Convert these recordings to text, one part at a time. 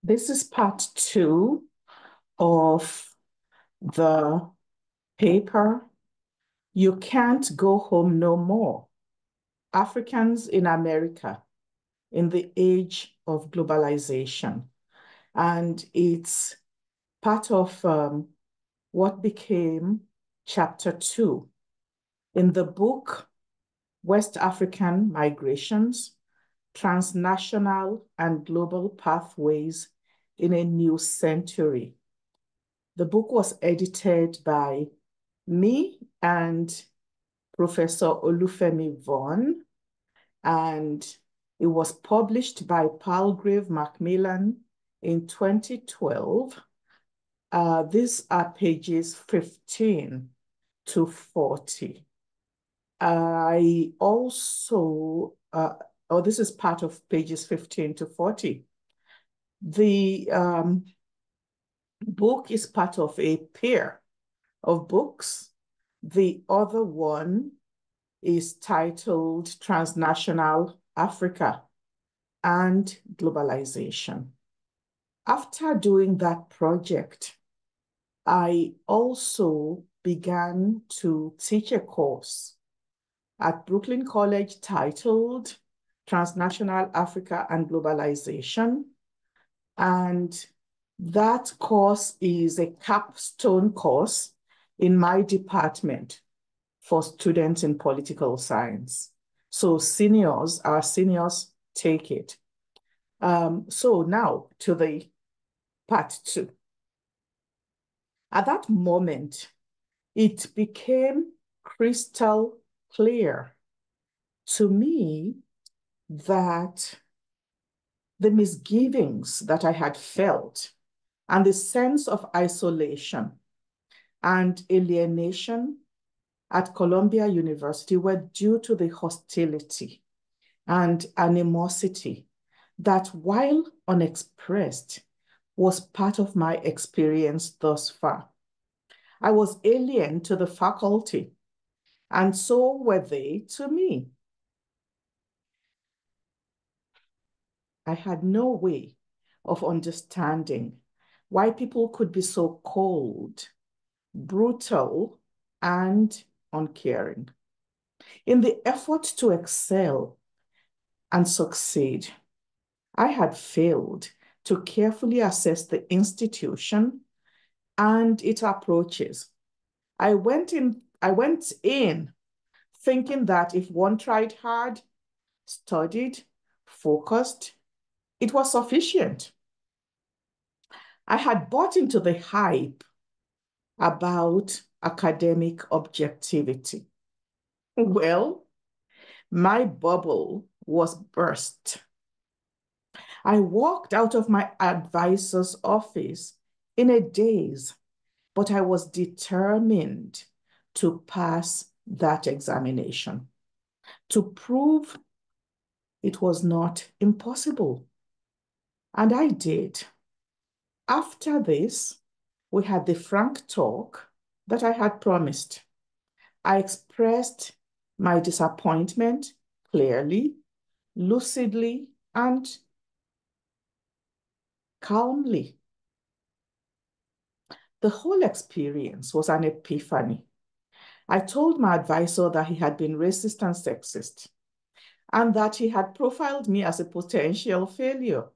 This is part 2 of the paper, You Can't Go Home No More, Africans in America in the Age of Globalization. And it's part of what became chapter 2. In the book, West African Migrations, Transnational and Global Pathways in a New Century. The book was edited by me and Professor Olufemi Vaughan, and it was published by Palgrave Macmillan in 2012. These are pages 15 to 40. I also, this is part of pages 15 to 40. The book is part of a pair of books. The other one is titled Transnational Africa and Globalization. After doing that project, I also began to teach a course at Brooklyn College titled Transnational Africa and Globalization. And that course is a capstone course in my department for students in political science. So our seniors take it. So now to the part 2. At that moment, it became crystal clear to me that the misgivings that I had felt and the sense of isolation and alienation at Columbia University were due to the hostility and animosity that, while unexpressed, was part of my experience thus far. I was alien to the faculty, and so were they to me. I had no way of understanding why people could be so cold, brutal, and uncaring. In the effort to excel and succeed, I had failed to carefully assess the institution and its approaches. I went in thinking that if one tried hard, studied, focused, it was sufficient. I had bought into the hype about academic objectivity. Well, my bubble was burst. I walked out of my advisor's office in a daze, but I was determined to pass that examination, to prove it was not impossible. And I did. After this, we had the frank talk that I had promised. I expressed my disappointment clearly, lucidly, and calmly. The whole experience was an epiphany. I told my advisor that he had been racist and sexist, and that he had profiled me as a potential failure.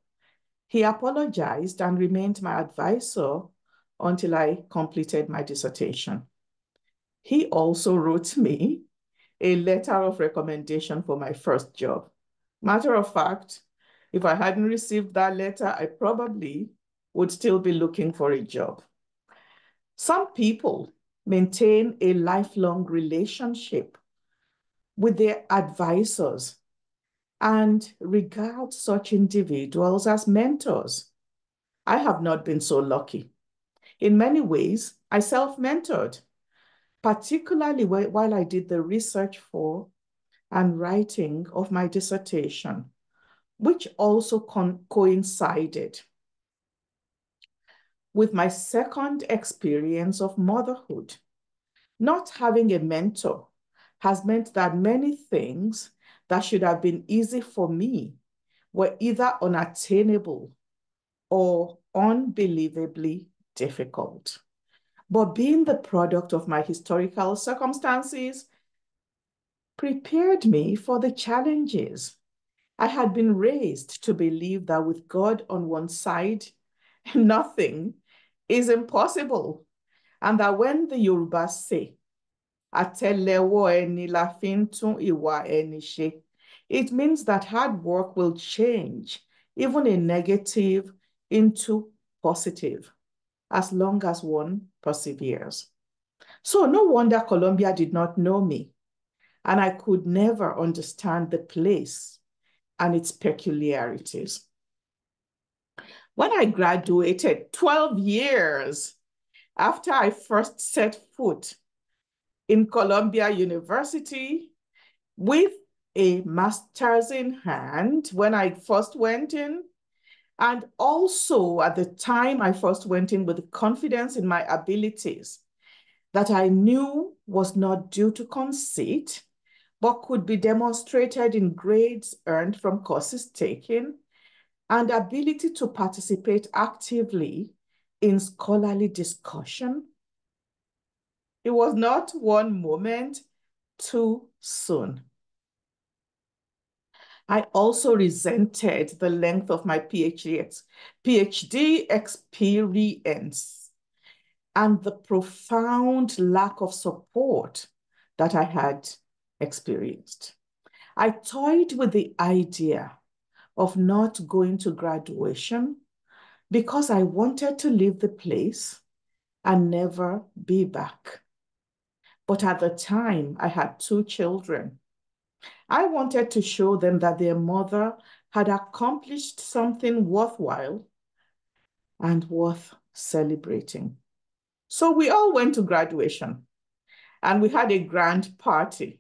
He apologized and remained my advisor until I completed my dissertation. He also wrote me a letter of recommendation for my first job. Matter of fact, if I hadn't received that letter, I probably would still be looking for a job. Some people maintain a lifelong relationship with their advisors and regard such individuals as mentors. I have not been so lucky. In many ways, I self-mentored, particularly while I did the research for and writing of my dissertation, which also coincided with my second experience of motherhood. Not having a mentor has meant that many things that should have been easy for me were either unattainable or unbelievably difficult. But being the product of my historical circumstances prepared me for the challenges. I had been raised to believe that with God on one side, nothing is impossible. And that when the Yorùbá say, "Àtẹ́lẹwọ́ ẹni la fi ń tún ìwà ẹni ṣe," it means that hard work will change even a negative into positive, as long as one perseveres. So no wonder Colombia did not know me, and I could never understand the place and its peculiarities. When I graduated 12 years after I first set foot in Columbia University with a master's in hand when I first went in, and also at the time I first went in with the confidence in my abilities that I knew was not due to conceit, but could be demonstrated in grades earned from courses taken and ability to participate actively in scholarly discussion. It was not one moment too soon. I also resented the length of my PhD experience and the profound lack of support that I had experienced. I toyed with the idea of not going to graduation because I wanted to leave the place and never be back. But at the time, I had 2 children. I wanted to show them that their mother had accomplished something worthwhile and worth celebrating. So we all went to graduation and we had a grand party.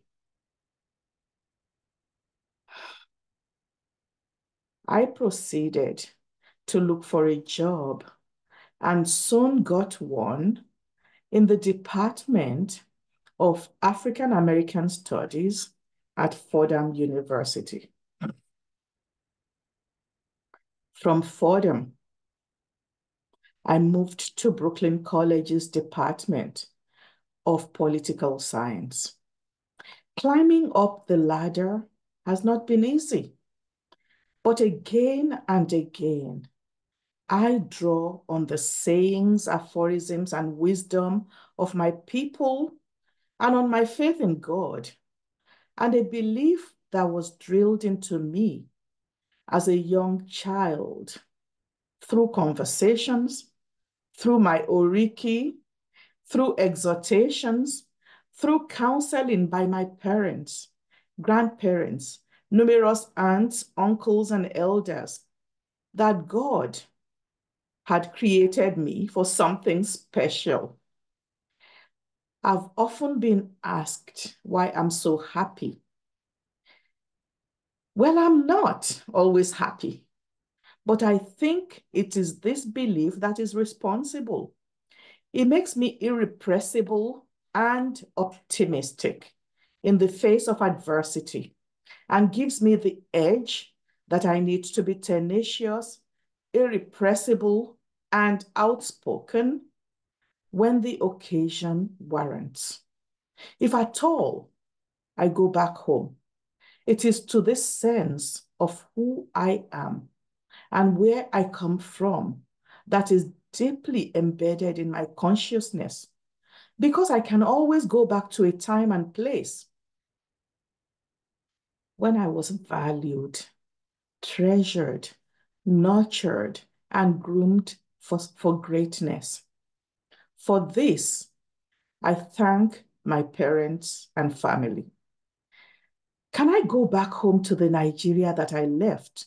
I proceeded to look for a job and soon got one in the Department of African American Studies at Fordham University. From Fordham, I moved to Brooklyn College's Department of Political Science. Climbing up the ladder has not been easy, but again and again, I draw on the sayings, aphorisms, and wisdom of my people and on my faith in God and a belief that was drilled into me as a young child through conversations, through my oriki, through exhortations, through counseling by my parents, grandparents, numerous aunts, uncles, and elders, that God had created me for something special. I've often been asked why I'm so happy. Well, I'm not always happy, but I think it is this belief that is responsible. It makes me irrepressible and optimistic in the face of adversity and gives me the edge that I need to be tenacious, irrepressible, and outspoken when the occasion warrants. If at all I go back home, it is to this sense of who I am and where I come from that is deeply embedded in my consciousness, because I can always go back to a time and place when I was valued, treasured, nurtured, and groomed for greatness. For this, I thank my parents and family. Can I go back home to the Nigeria that I left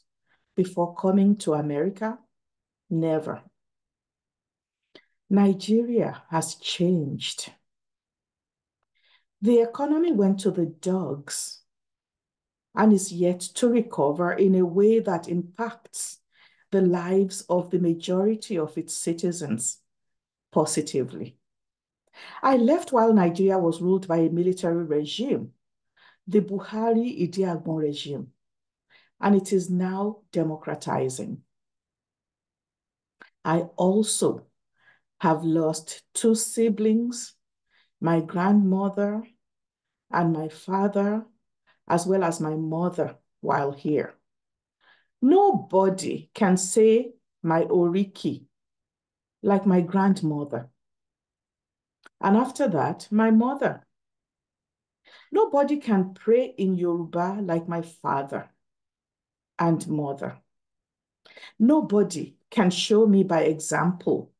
before coming to America? Never. Nigeria has changed. The economy went to the dogs and is yet to recover in a way that impacts the lives of the majority of its citizens positively. I left while Nigeria was ruled by a military regime, the Buhari Idi Agbon regime, and it is now democratizing. I also have lost 2 siblings, my grandmother and my father, as well as my mother while here. Nobody can say my Oriki like my grandmother. And after that, my mother. Nobody can pray in Yoruba like my father and mother. Nobody can show me by example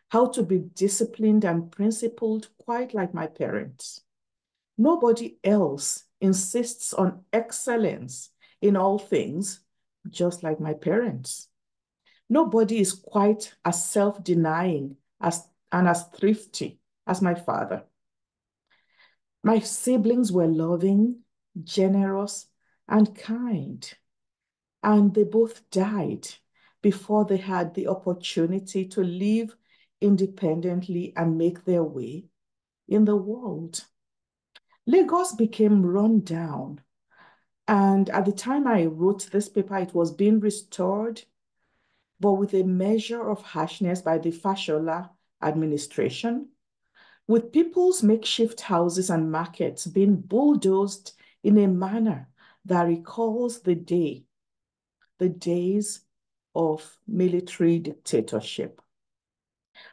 how to be disciplined and principled quite like my parents. Nobody else insists on excellence in all things just like my parents. Nobody is quite as self-denying and as thrifty as my father. My siblings were loving, generous, and kind, and they both died before they had the opportunity to live independently and make their way in the world. Lagos became run down, and at the time I wrote this paper, it was being restored, but with a measure of harshness by the Fashola administration, with people's makeshift houses and markets being bulldozed in a manner that recalls the days of military dictatorship.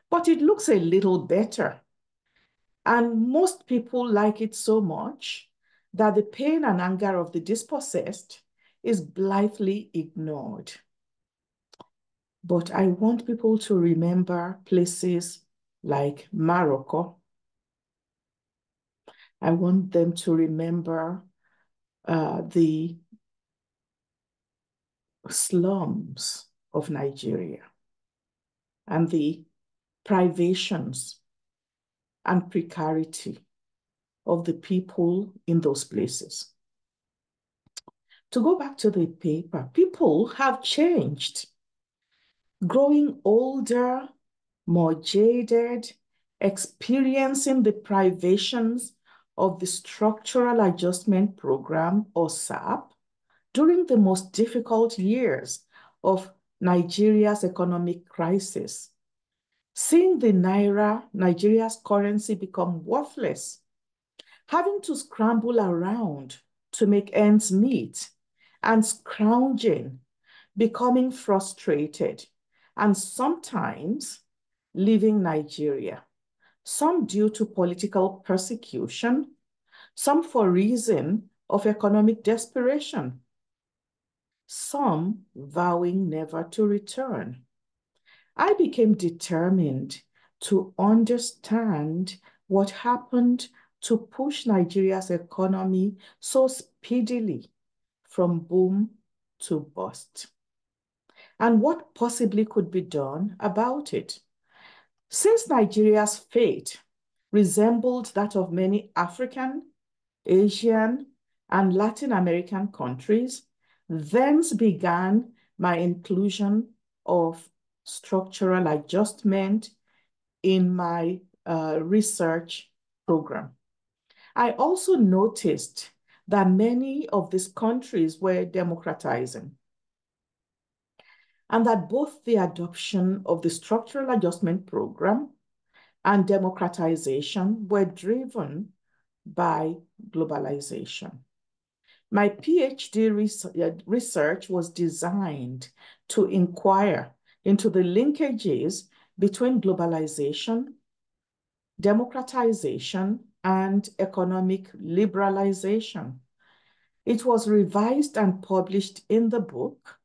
But it looks a little better. And most people like it so much that the pain and anger of the dispossessed is blithely ignored. But I want people to remember places like Morocco. I want them to remember the slums of Nigeria and the privations and precarity of the people in those places. To go back to the paper, people have changed, growing older, more jaded, experiencing the privations of the Structural Adjustment Program, or SAP, during the most difficult years of Nigeria's economic crisis. Seeing the Naira, Nigeria's currency, become worthless, having to scramble around to make ends meet, and scrounging, becoming frustrated, and sometimes leaving Nigeria, some due to political persecution, some for reason of economic desperation, some vowing never to return. I became determined to understand what happened to push Nigeria's economy so speedily from boom to bust, and what possibly could be done about it. Since Nigeria's fate resembled that of many African, Asian, and Latin American countries, thence began my inclusion of structural adjustment in my research program. I also noticed that many of these countries were democratizing, and that both the adoption of the structural adjustment program and democratization were driven by globalization. My PhD research was designed to inquire into the linkages between globalization, democratization, and economic liberalization. It was revised and published in the book,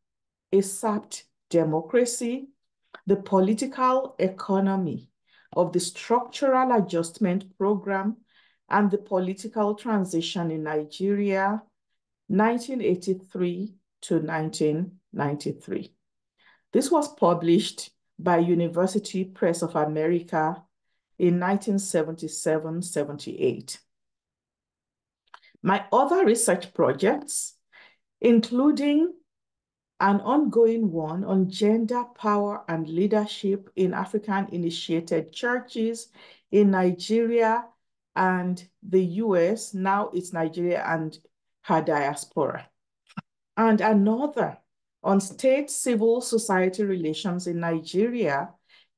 A Sapped Democracy, the Political Economy of the Structural Adjustment Program and the Political Transition in Nigeria, 1983 to 1993. This was published by University Press of America in 1977-78. My other research projects, including an ongoing one on gender, power, and leadership in African-initiated churches in Nigeria and the US, now it's Nigeria and her diaspora. And another on state civil society relations in Nigeria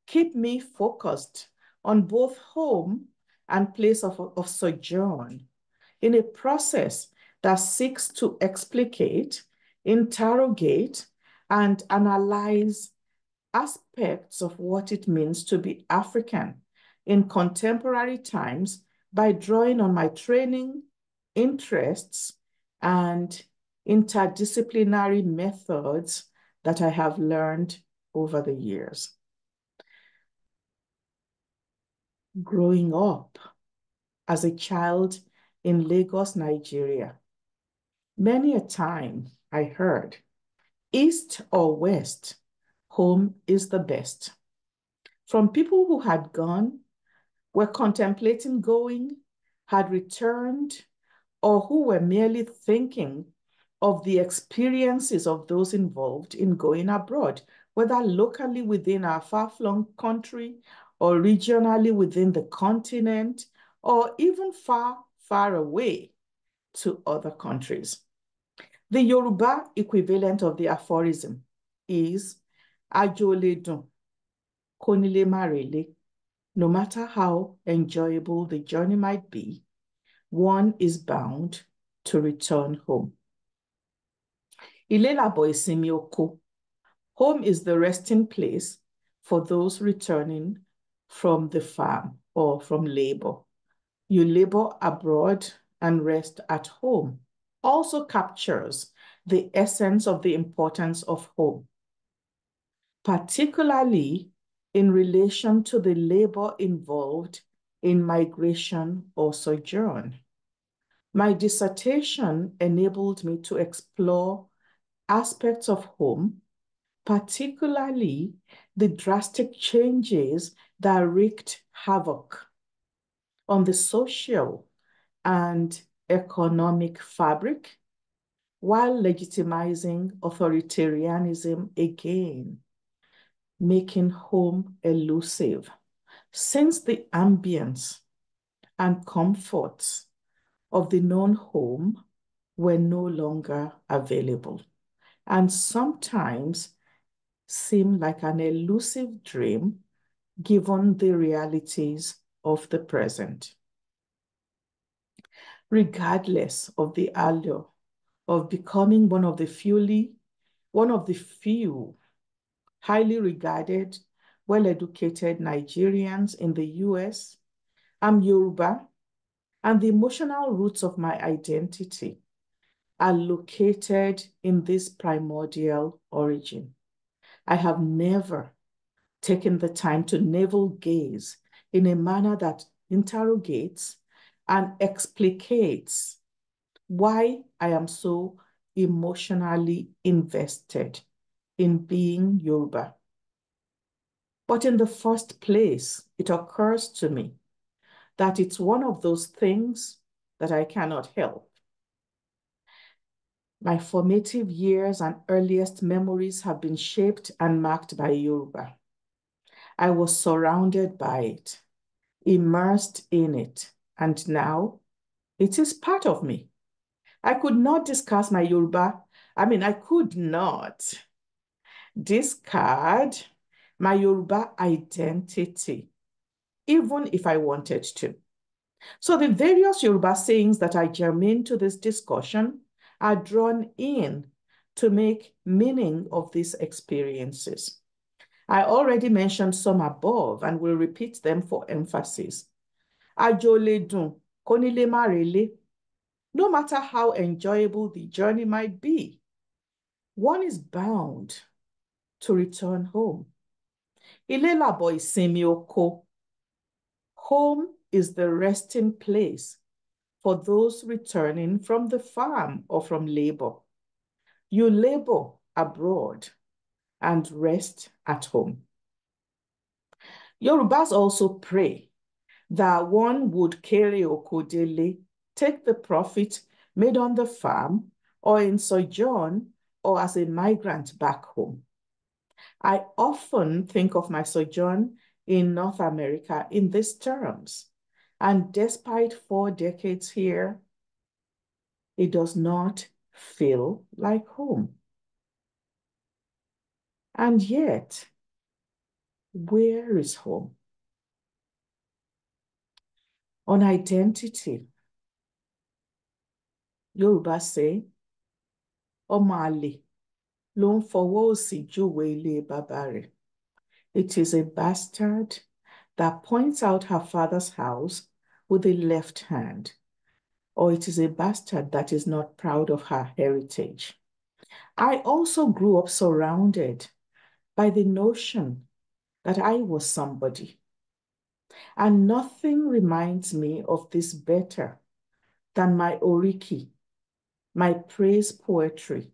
keep me focused on both home and place of sojourn in a process that seeks to explicate, interrogate, and analyze aspects of what it means to be African in contemporary times by drawing on my training, interests, and interdisciplinary methods that I have learned over the years. Growing up as a child in Lagos, Nigeria, many a time I heard, East or West, home is the best. From people who had gone, were contemplating going, had returned, or who were merely thinking of the experiences of those involved in going abroad, whether locally within our far-flung country or regionally within the continent, or even far, far away to other countries. The Yoruba equivalent of the aphorism is Ajoledun, Konile Marele. No matter how enjoyable the journey might be, one is bound to return home. Ilé làbọ̀ ìsinmi oko. Home is the resting place for those returning from the farm or from labor. You labor abroad and rest at home also captures the essence of the importance of home, particularly in relation to the labor involved in migration or sojourn. My dissertation enabled me to explore aspects of home, particularly the drastic changes that wreaked havoc on the social and economic fabric, while legitimizing authoritarianism again, making home elusive, since the ambience and comforts of the known home were no longer available, and sometimes seem like an elusive dream given the realities of the present. Regardless of the allure of becoming one of the few highly regarded, well-educated Nigerians in the US, I'm Yoruba, and the emotional roots of my identity are located in this primordial origin. I have never taken the time to navel gaze in a manner that interrogates and explicates why I am so emotionally invested in being Yoruba. But in the first place, it occurs to me that it's one of those things that I cannot help. My formative years and earliest memories have been shaped and marked by Yoruba. I was surrounded by it, immersed in it, and now it is part of me. I could not discuss my Yoruba. I could not discard my Yoruba identity, even if I wanted to. So the various Yoruba sayings that are germane to this discussion are drawn in to make meaning of these experiences. I already mentioned some above and will repeat them for emphasis. Ajoledun, Konile Marele. No matter how enjoyable the journey might be, one is bound to return home. Ilé làbọ̀ ìsinmi oko. Home is the resting place for those returning from the farm or from labor. You labor abroad and rest at home. Yorubas also pray that one would carry okodele, take the profit made on the farm or in sojourn or as a migrant back home. I often think of my sojourn in North America in these terms, and despite 4 decades here, it does not feel like home. And yet, where is home? On identity, Yorùbá say, ọmọ àlè ló ń fọwọ́ òsì júwe ilé bàbá rẹ̀. It is a bastard that points out her father's house with the left hand, or it is a bastard that is not proud of her heritage. I also grew up surrounded by the notion that I was somebody, and nothing reminds me of this better than my oriki, my praise poetry,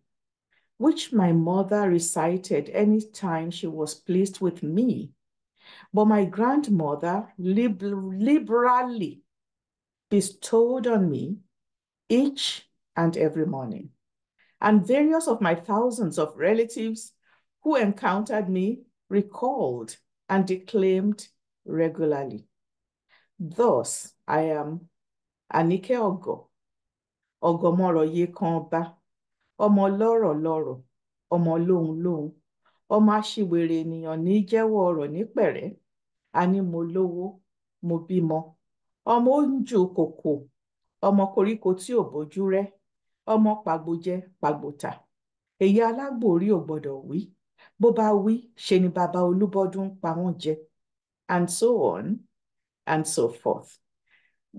which my mother recited any time she was pleased with me, but my grandmother liberally bestowed on me each and every morning. And various of my thousands of relatives who encountered me recalled and declaimed regularly. Thus, I am Anike Ogo, Ogomoro Yekanba, ọmọ lọ́rọ̀ lọ́rọ̀, ọmọ lóhun lóhun, ọmọ aṣiwèrè ènìyàn ní jẹ́wọ́ ọ̀rọ̀ nípẹ̀rẹ́, àní mo lówó, mo bímọ, ọmọ oúnjẹ kòkò, ọmọ koríko tí ò bójú rẹ́, ọmọ pàgbòjẹ pàgbòtà, èyí alágbòrí ò gbọ́dọ̀ wí, bó bá wí ṣe ni bàbá Olúbọ́dún pa wọ́n jẹ, and so on and so forth.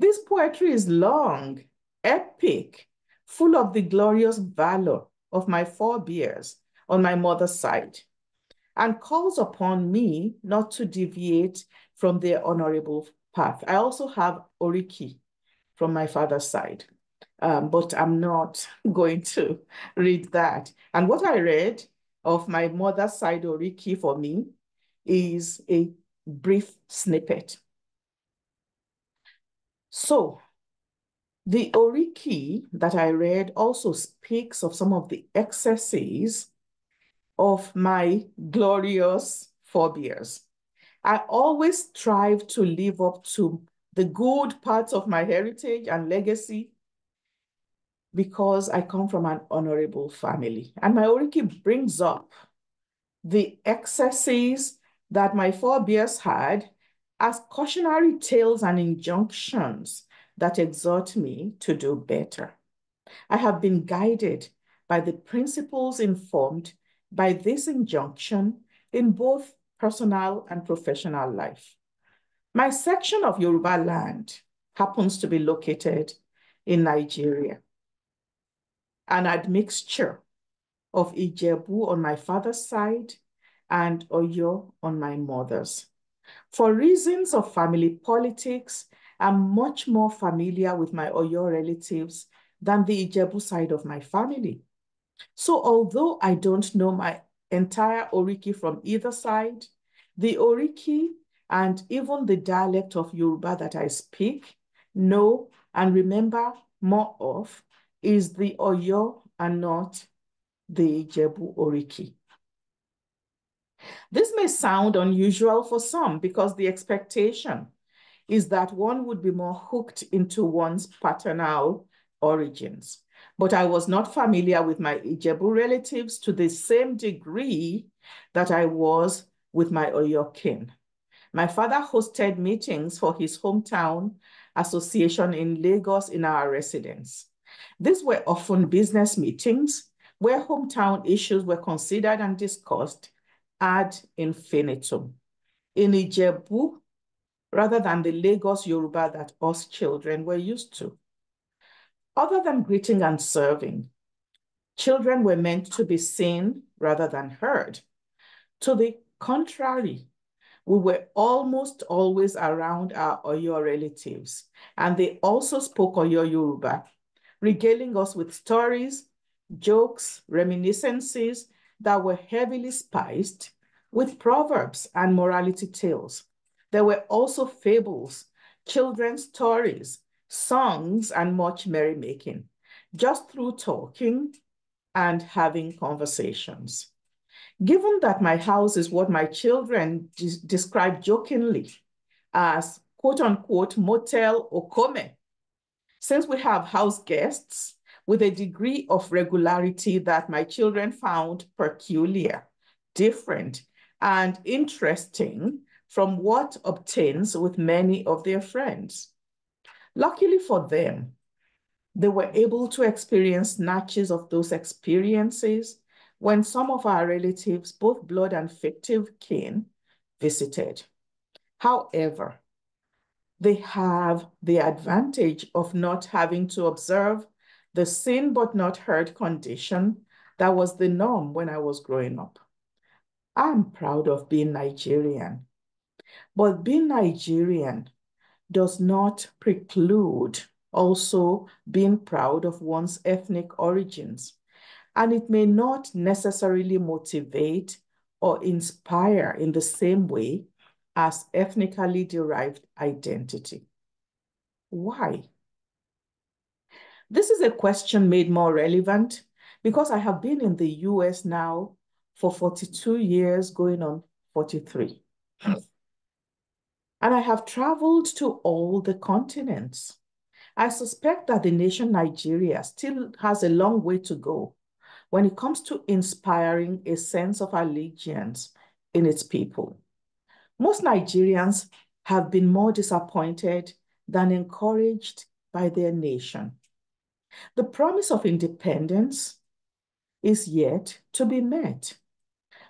This poetry is long, epic, full of the glorious valor of my forebears on my mother's side, and calls upon me not to deviate from their honorable path. I also have oriki from my father's side, but I'm not going to read that. And what I read of my mother's side oriki for me is a brief snippet. So, the oriki that I read also speaks of some of the excesses of my glorious forebears. I always strive to live up to the good parts of my heritage and legacy because I come from an honorable family. And my oriki brings up the excesses that my forebears had as cautionary tales and injunctions that exhort me to do better. I have been guided by the principles informed by this injunction in both personal and professional life. My section of Yoruba land happens to be located in Nigeria, an admixture of Ijebu on my father's side and Oyo on my mother's. For reasons of family politics, I'm much more familiar with my Oyo relatives than the Ijebu side of my family. So although I don't know my entire Oriki from either side, the Oriki and even the dialect of Yoruba that I speak, know, and remember more of is the Oyo and not the Ijebu Oriki. This may sound unusual for some because the expectation is that one would be more hooked into one's paternal origins. But I was not familiar with my Ijebu relatives to the same degree that I was with my Oyo kin. My father hosted meetings for his hometown association in Lagos in our residence. These were often business meetings where hometown issues were considered and discussed ad infinitum. In Ijebu, rather than the Lagos Yoruba that us children were used to. Other than greeting and serving, children were meant to be seen rather than heard. To the contrary, we were almost always around our Oyo relatives, and they also spoke Oyo Yoruba, regaling us with stories, jokes, reminiscences that were heavily spiced with proverbs and morality tales. There were also fables, children's stories, songs, and much merrymaking, just through talking and having conversations. Given that my house is what my children describe jokingly as quote unquote motel Okome, since we have house guests with a degree of regularity that my children found peculiar, different and interesting from what obtains with many of their friends. Luckily for them, they were able to experience snatches of those experiences when some of our relatives, both blood and fictive kin, visited. However, they have the advantage of not having to observe the seen but not heard condition that was the norm when I was growing up. I'm proud of being Nigerian, but being Nigerian does not preclude also being proud of one's ethnic origins. And it may not necessarily motivate or inspire in the same way as ethnically derived identity. Why? This is a question made more relevant because I have been in the US now for 42 years, going on 43. And I have traveled to all the continents. I suspect that the nation Nigeria still has a long way to go when it comes to inspiring a sense of allegiance in its people. Most Nigerians have been more disappointed than encouraged by their nation. The promise of independence is yet to be met.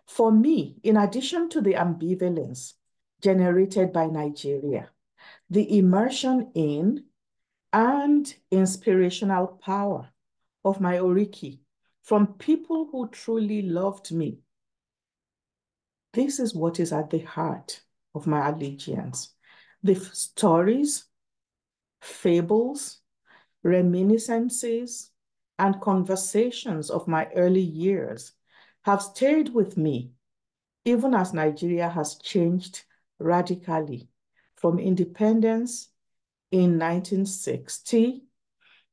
For me, in addition to the ambivalence generated by Nigeria, the immersion in and inspirational power of my Oriki from people who truly loved me. This is what is at the heart of my allegiance. The stories, fables, reminiscences, and conversations of my early years have stayed with me, even as Nigeria has changed radically from independence in 1960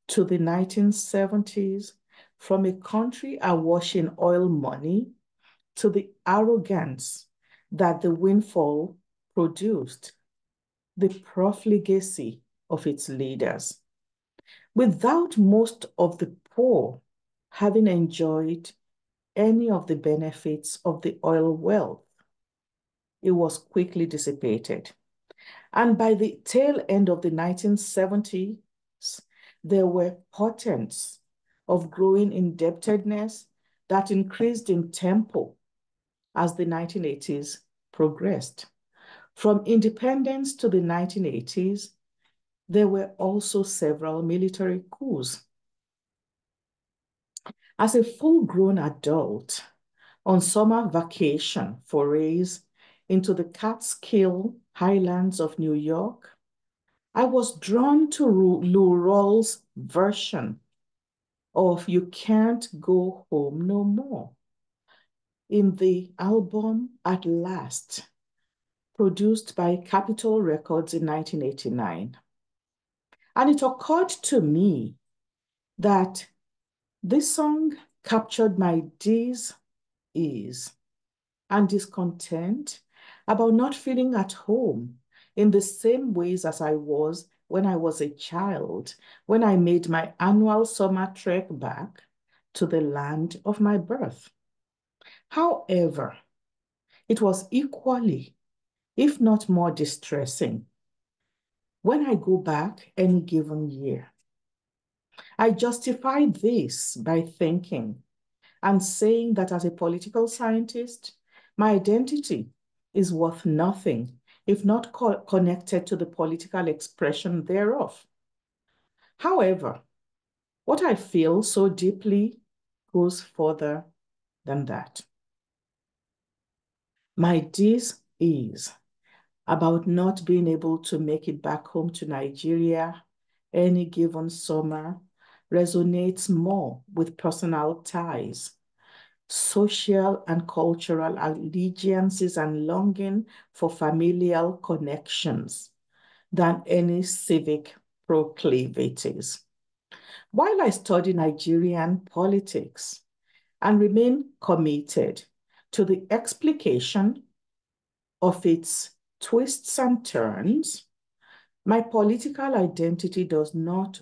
to the 1970s, from a country awash in oil money to the arrogance that the windfall produced, the profligacy of its leaders. Without most of the poor having enjoyed any of the benefits of the oil wealth, it was quickly dissipated. And by the tail end of the 1970s, there were portents of growing indebtedness that increased in tempo as the 1980s progressed. From independence to the 1980s, there were also several military coups. As a full-grown adult on summer vacation forays into the Catskill Highlands of New York, I was drawn to Lou Rawls' version of You Can't Go Home No More in the album At Last, produced by Capitol Records in 1989. And it occurred to me that this song captured my dis-ease and discontent about not feeling at home in the same ways as I was when I was a child, when I made my annual summer trek back to the land of my birth. However, it was equally, if not more distressing, when I go back any given year. I justify this by thinking and saying that as a political scientist, my identity is worth nothing if not connected to the political expression thereof. However, what I feel so deeply goes further than that. My dis-ease about not being able to make it back home to Nigeria any given summer resonates more with personal ties, social and cultural allegiances, and longing for familial connections than any civic proclivities. While I study Nigerian politics and remain committed to the explication of its twists and turns, my political identity does not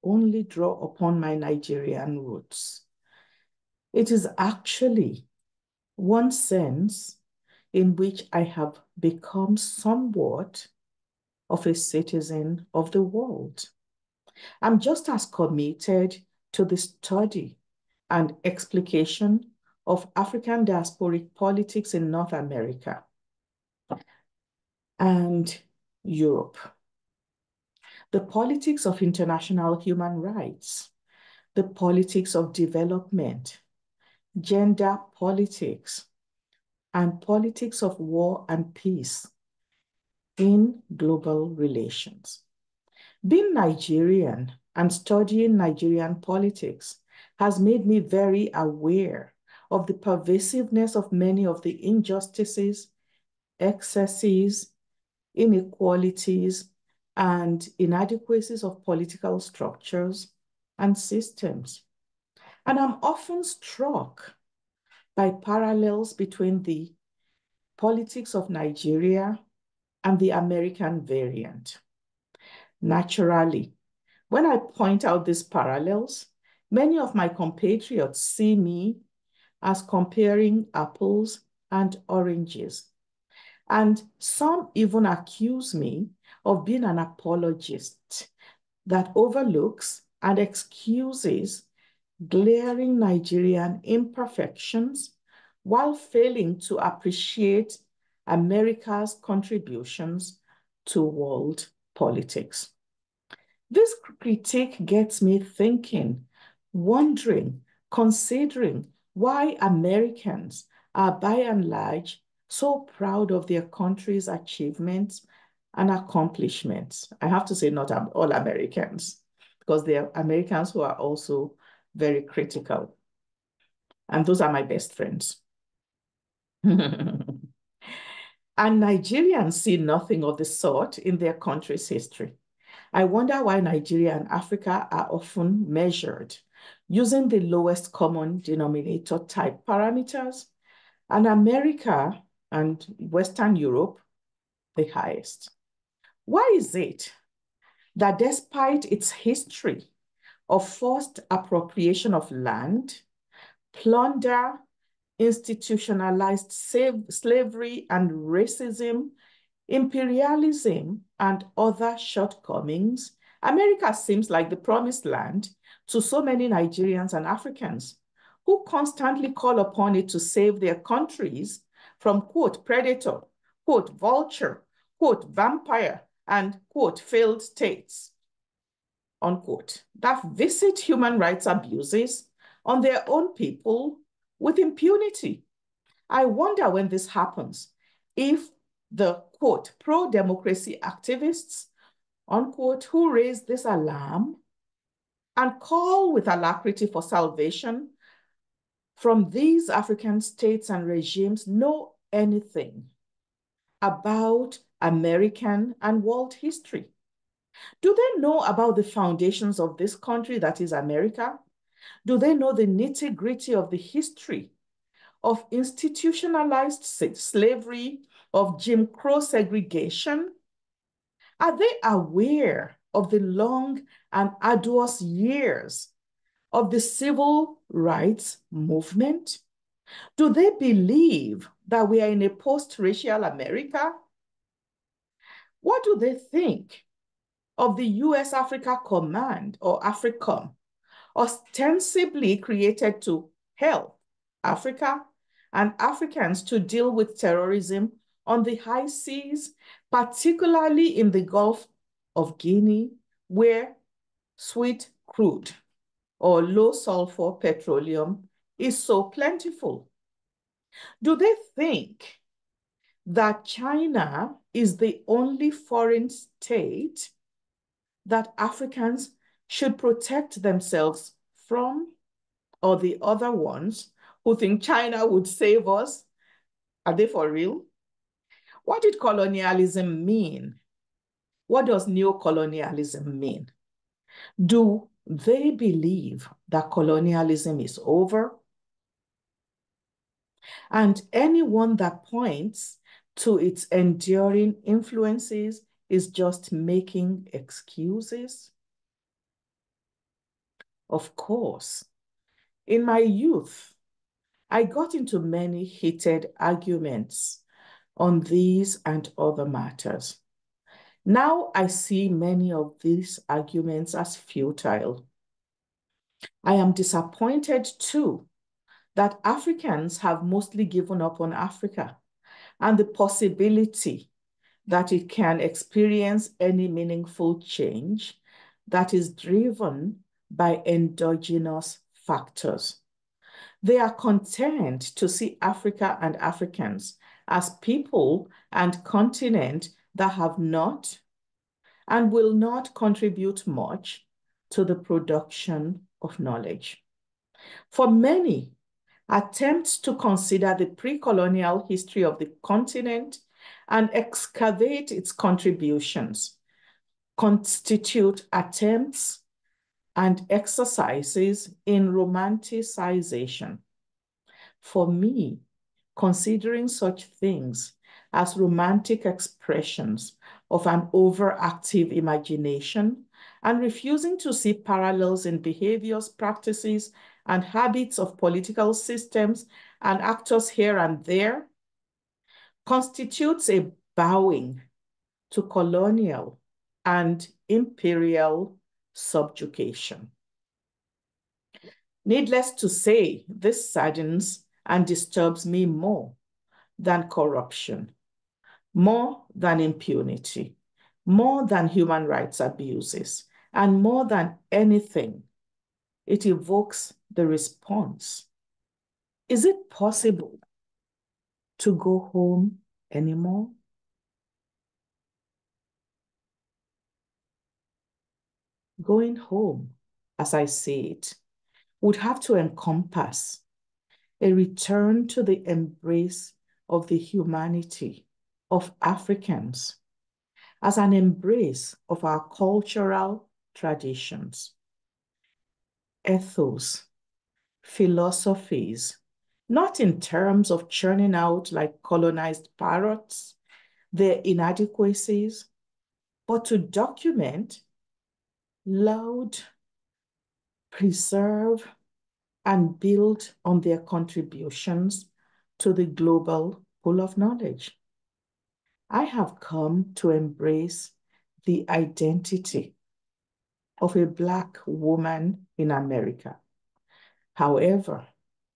only draw upon my Nigerian roots. It is actually one sense in which I have become somewhat of a citizen of the world. I'm just as committed to the study and explication of African diasporic politics in North America and Europe, the politics of international human rights, the politics of development, gender politics, and politics of war and peace in global relations. Being Nigerian and studying Nigerian politics has made me very aware of the pervasiveness of many of the injustices, excesses, inequalities, and inadequacies of political structures and systems. And I'm often struck by parallels between the politics of Nigeria and the American variant. Naturally, when I point out these parallels, many of my compatriots see me as comparing apples and oranges. And some even accuse me of being an apologist that overlooks and excuses glaring Nigerian imperfections while failing to appreciate America's contributions to world politics. This critique gets me thinking, wondering, considering why Americans are by and large so proud of their country's achievements and accomplishments. I have to say not all Americans, because there are Americans who are also very critical. And those are my best friends. And Nigerians see nothing of the sort in their country's history. I wonder why Nigeria and Africa are often measured using the lowest common denominator type parameters, and America and Western Europe the highest. Why is it that despite its history of forced appropriation of land, plunder, institutionalized slavery and racism, imperialism, and other shortcomings, America seems like the promised land to so many Nigerians and Africans who constantly call upon it to save their countries from, quote, predator, quote, vulture, quote, vampire, and, quote, failed states, unquote, that visit human rights abuses on their own people with impunity. I wonder when this happens, if the, quote, pro-democracy activists, unquote, who raise this alarm and call with alacrity for salvation from these African states and regimes know anything about American and world history. Do they know about the foundations of this country that is America? Do they know the nitty-gritty of the history of institutionalized slavery, of Jim Crow segregation? Are they aware of the long and arduous years of the civil rights movement? Do they believe that we are in a post-racial America? What do they think of the US Africa Command, or AFRICOM, ostensibly created to help Africa and Africans to deal with terrorism on the high seas, particularly in the Gulf of Guinea, where sweet crude or low sulfur petroleum is so plentiful? Do they think that China is the only foreign state that Africans should protect themselves from, or the other ones who think China would save us? Are they for real? What did colonialism mean? What does neocolonialism mean? Do they believe that colonialism is over? And anyone that points to its enduring influences is just making excuses? Of course, in my youth, I got into many heated arguments on these and other matters. Now I see many of these arguments as futile. I am disappointed too that Africans have mostly given up on Africa and the possibility that it can experience any meaningful change that is driven by endogenous factors. They are content to see Africa and Africans as people and continent that have not and will not contribute much to the production of knowledge. For many, attempts to consider the pre-colonial history of the continent and excavate its contributions constitute attempts and exercises in romanticization. For me, considering such things as romantic expressions of an overactive imagination and refusing to see parallels in behaviors, practices, and habits of political systems and actors here and there constitutes a bowing to colonial and imperial subjugation. Needless to say, this saddens and disturbs me more than corruption, more than impunity, more than human rights abuses, and more than anything, it evokes the response. Is it possible to go home anymore? Going home, as I say it, would have to encompass a return to the embrace of the humanity of Africans as an embrace of our cultural traditions, ethos, philosophies, not in terms of churning out like colonized parrots their inadequacies, but to document, laud, preserve, and build on their contributions to the global pool of knowledge. I have come to embrace the identity of a Black woman in America. However,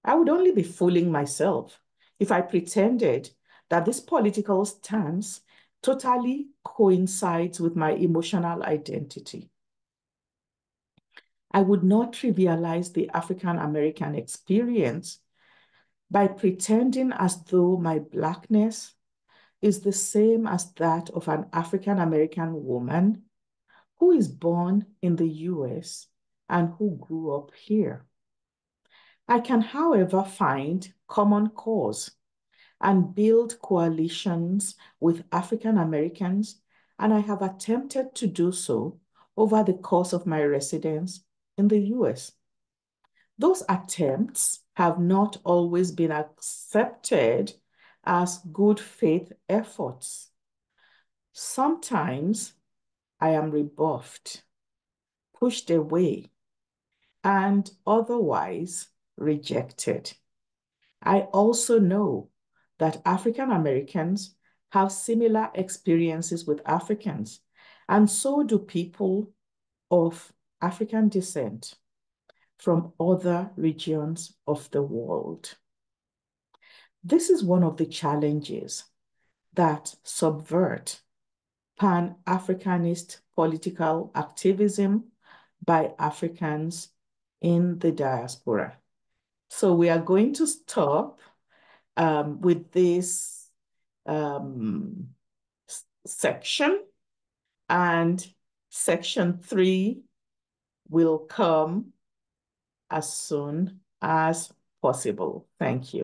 I would only be fooling myself if I pretended that this political stance totally coincides with my emotional identity. I would not trivialize the African American experience by pretending as though my Blackness is the same as that of an African American woman who is born in the US and who grew up here. I can, however, find common cause and build coalitions with African Americans, and I have attempted to do so over the course of my residence in the US. Those attempts have not always been accepted as good faith efforts. Sometimes I am rebuffed, pushed away, and otherwise rejected. I also know that African Americans have similar experiences with Africans, and so do people of African descent from other regions of the world. This is one of the challenges that subvert Pan-Africanist political activism by Africans in the diaspora. So we are going to stop with this section, and section 3 will come as soon as possible. Thank you.